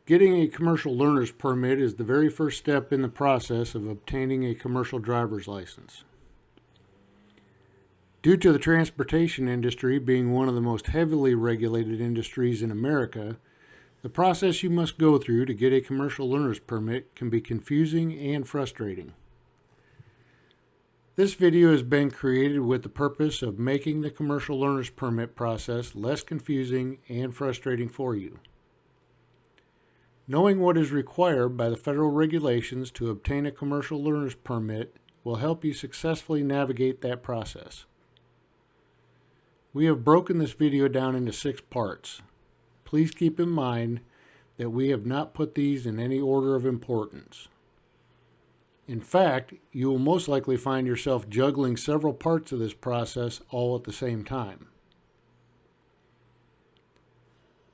Getting a commercial learner's permit is the very first step in the process of obtaining a commercial driver's license. Due to the transportation industry being one of the most heavily regulated industries in America, the process you must go through to get a commercial learner's permit can be confusing and frustrating. This video has been created with the purpose of making the commercial learner's permit process less confusing and frustrating for you. Knowing what is required by the federal regulations to obtain a commercial learner's permit will help you successfully navigate that process. We have broken this video down into 6 parts. Please keep in mind that we have not put these in any order of importance. In fact, you will most likely find yourself juggling several parts of this process all at the same time.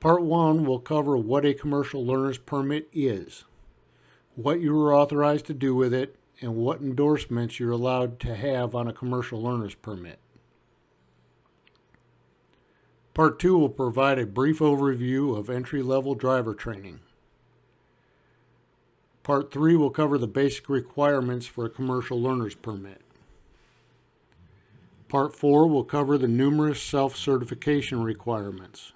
Part 1 will cover what a commercial learner's permit is, what you are authorized to do with it, and what endorsements you're allowed to have on a commercial learner's permit. Part 2 will provide a brief overview of entry-level driver training. Part 3 will cover the basic requirements for a commercial learner's permit. Part 4 will cover the numerous self-certification requirements.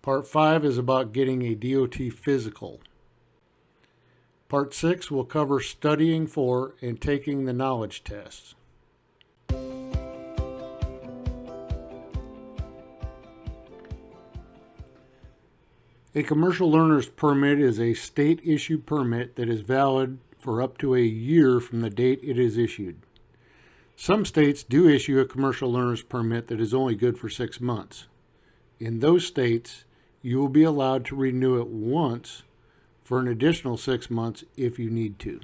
Part 5 is about getting a D.O.T. physical. Part 6 will cover studying for and taking the knowledge tests. A commercial learner's permit is a state-issued permit that is valid for up to a year from the date it is issued. Some states do issue a commercial learner's permit that is only good for 6 months. In those states, you will be allowed to renew it once for an additional 6 months if you need to.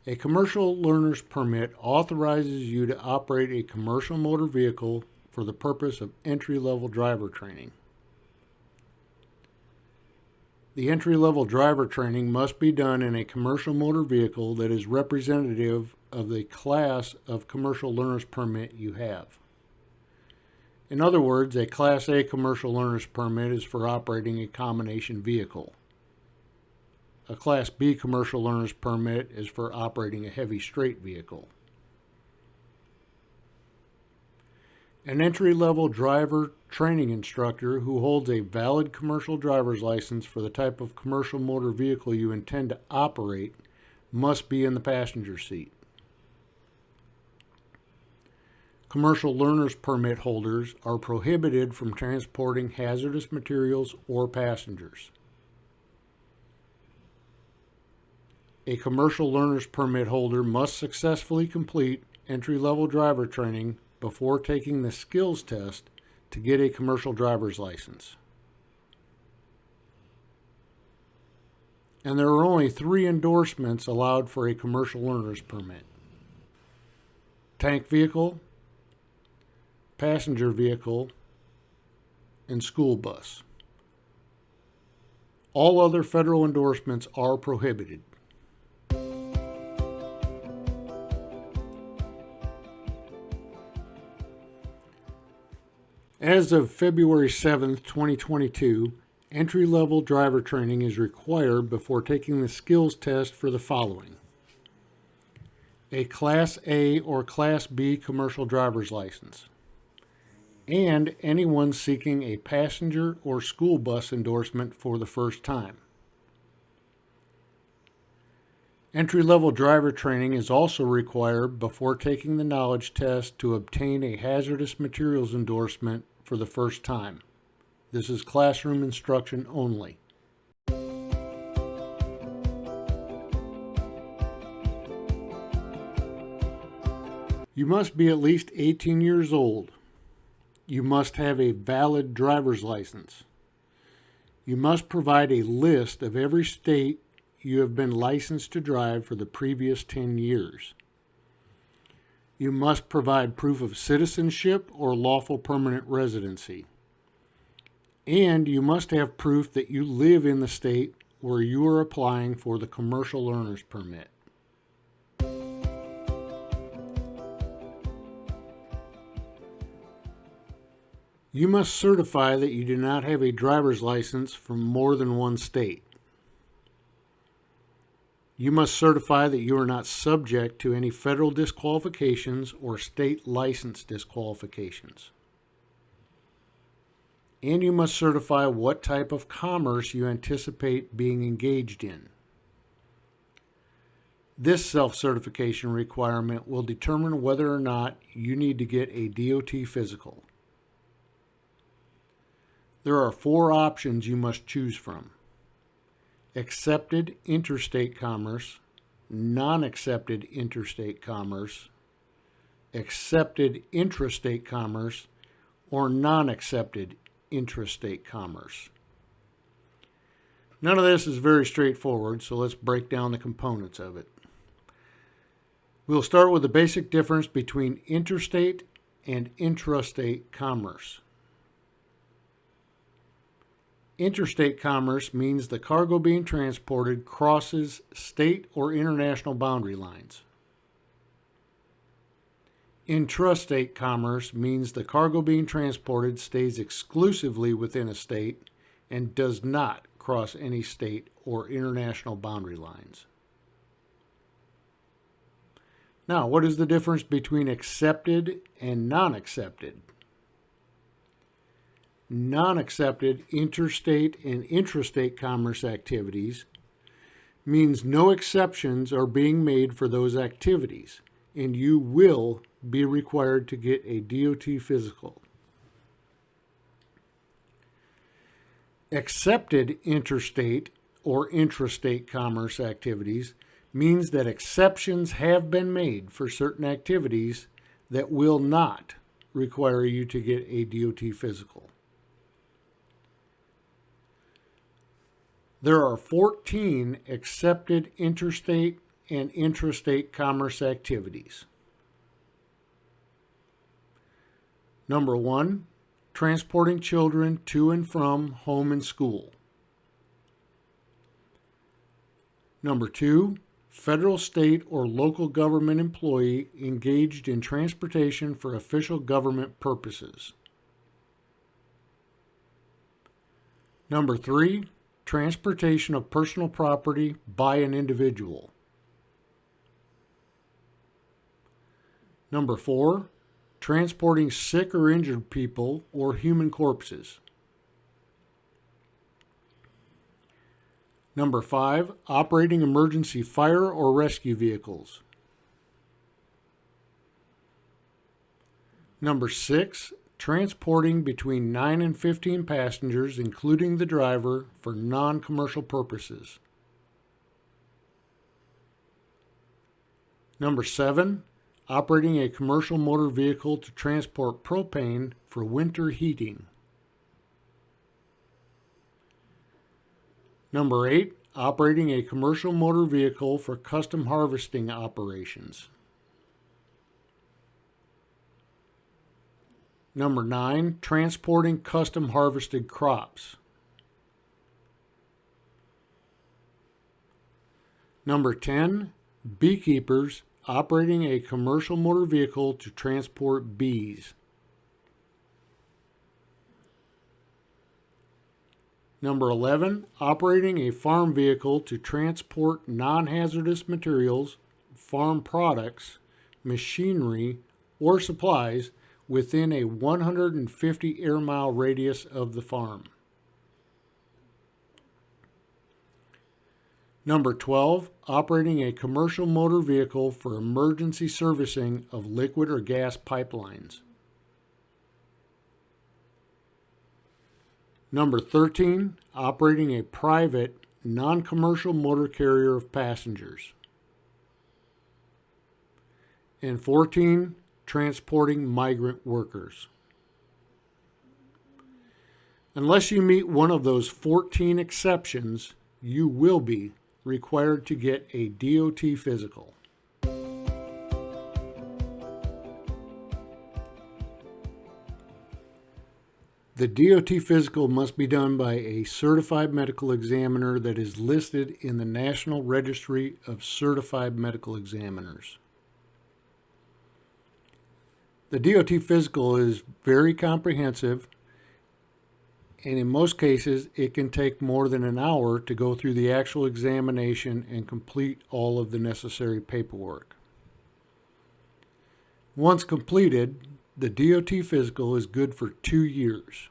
A commercial learner's permit authorizes you to operate a commercial motor vehicle for the purpose of entry-level driver training. The entry-level driver training must be done in a commercial motor vehicle that is representative of the class of commercial learner's permit you have. In other words, a Class A commercial learner's permit is for operating a combination vehicle. A Class B commercial learner's permit is for operating a heavy straight vehicle. An entry-level driver training instructor who holds a valid commercial driver's license for the type of commercial motor vehicle you intend to operate must be in the passenger seat. Commercial learner's permit holders are prohibited from transporting hazardous materials or passengers. A commercial learner's permit holder must successfully complete entry-level driver training before taking the skills test to get a commercial driver's license. And there are only 3 endorsements allowed for a commercial learner's permit: tank vehicle, passenger vehicle, and school bus. All other federal endorsements are prohibited. As of February 7th, 2022, entry-level driver training is required before taking the skills test for the following: a Class A or Class B commercial driver's license, and anyone seeking a passenger or school bus endorsement for the first time. Entry-level driver training is also required before taking the knowledge test to obtain a hazardous materials endorsement for the first time. This is classroom instruction only. You must be at least 18 years old. You must have a valid driver's license. You must provide a list of every state you have been licensed to drive for the previous 10 years. You must provide proof of citizenship or lawful permanent residency. And you must have proof that you live in the state where you are applying for the commercial learner's permit. You must certify that you do not have a driver's license from more than one state. You must certify that you are not subject to any federal disqualifications or state license disqualifications. And you must certify what type of commerce you anticipate being engaged in. This self-certification requirement will determine whether or not you need to get a DOT physical. There are 4 options you must choose from: accepted interstate commerce, non-accepted interstate commerce, accepted intrastate commerce, or non-accepted intrastate commerce. None of this is very straightforward, so let's break down the components of it. We'll start with the basic difference between interstate and intrastate commerce. Interstate commerce means the cargo being transported crosses state or international boundary lines. Intrastate commerce means the cargo being transported stays exclusively within a state and does not cross any state or international boundary lines. Now, what is the difference between accepted and non-accepted? Non-accepted interstate and intrastate commerce activities means no exceptions are being made for those activities, and you will be required to get a DOT physical. Accepted interstate or intrastate commerce activities means that exceptions have been made for certain activities that will not require you to get a DOT physical. There are 14 accepted interstate and intrastate commerce activities. Number 1, transporting children to and from home and school. Number 2, federal, state, or local government employee engaged in transportation for official government purposes. Number 3, transportation of personal property by an individual. Number 4, transporting sick or injured people or human corpses. Number 5, operating emergency fire or rescue vehicles. Number 6, transporting between 9 and 15 passengers, including the driver, for non-commercial purposes. Number 7, operating a commercial motor vehicle to transport propane for winter heating. Number 8, operating a commercial motor vehicle for custom harvesting operations. Number 9, transporting custom harvested crops. Number 10, beekeepers operating a commercial motor vehicle to transport bees. Number 11, operating a farm vehicle to transport non-hazardous materials, farm products, machinery, or supplies within a 150 air mile radius of the farm. Number 12, operating a commercial motor vehicle for emergency servicing of liquid or gas pipelines. Number 13, operating a private, non-commercial motor carrier of passengers. And 14, transporting migrant workers. Unless you meet one of those 14 exceptions, you will be required to get a DOT physical. The DOT physical must be done by a certified medical examiner that is listed in the National Registry of Certified Medical Examiners. The DOT physical is very comprehensive and in most cases it can take more than an hour to go through the actual examination and complete all of the necessary paperwork. Once completed, the DOT physical is good for 2 years.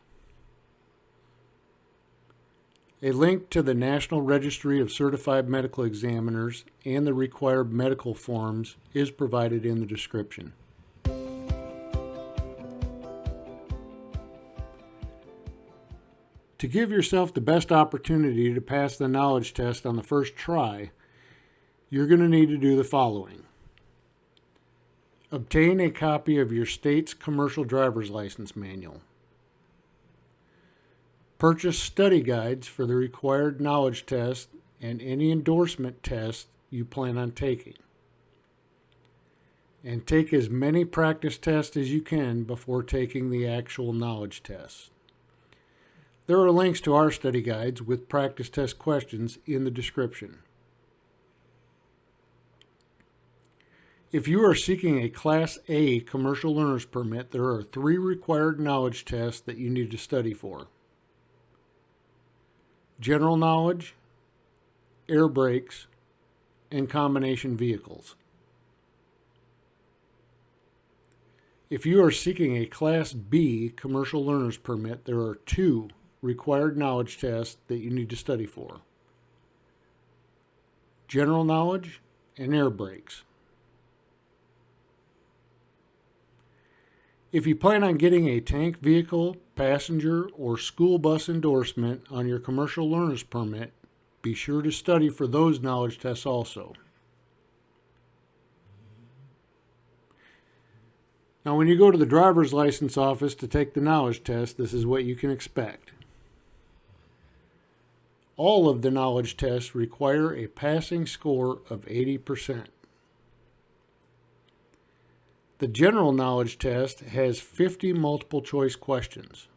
A link to the National Registry of Certified Medical Examiners and the required medical forms is provided in the description. To give yourself the best opportunity to pass the knowledge test on the first try, you're going to need to do the following. Obtain a copy of your state's commercial driver's license manual. Purchase study guides for the required knowledge test and any endorsement tests you plan on taking. And take as many practice tests as you can before taking the actual knowledge tests. There are links to our study guides with practice test questions in the description. If you are seeking a Class A commercial learner's permit, there are 3 required knowledge tests that you need to study for. General knowledge, air brakes, and combination vehicles. If you are seeking a Class B commercial learner's permit, there are 2 required knowledge tests that you need to study for. General knowledge and air brakes. If you plan on getting a tank vehicle, passenger, or school bus endorsement on your commercial learner's permit, be sure to study for those knowledge tests also. Now, when you go to the driver's license office to take the knowledge test, this is what you can expect. All of the knowledge tests require a passing score of 80%. The general knowledge test has 50 multiple choice questions.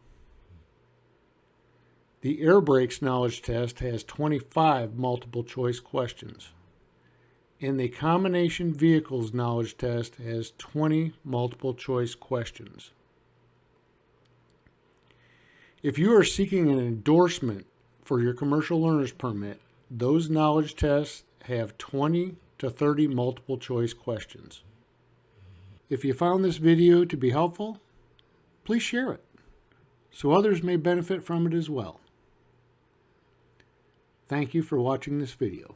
The air brakes knowledge test has 25 multiple choice questions. And the combination vehicles knowledge test has 20 multiple choice questions. If you are seeking an endorsement for your commercial learner's permit, those knowledge tests have 20 to 30 multiple choice questions. If you found this video to be helpful, please share it so others may benefit from it as well. Thank you for watching this video.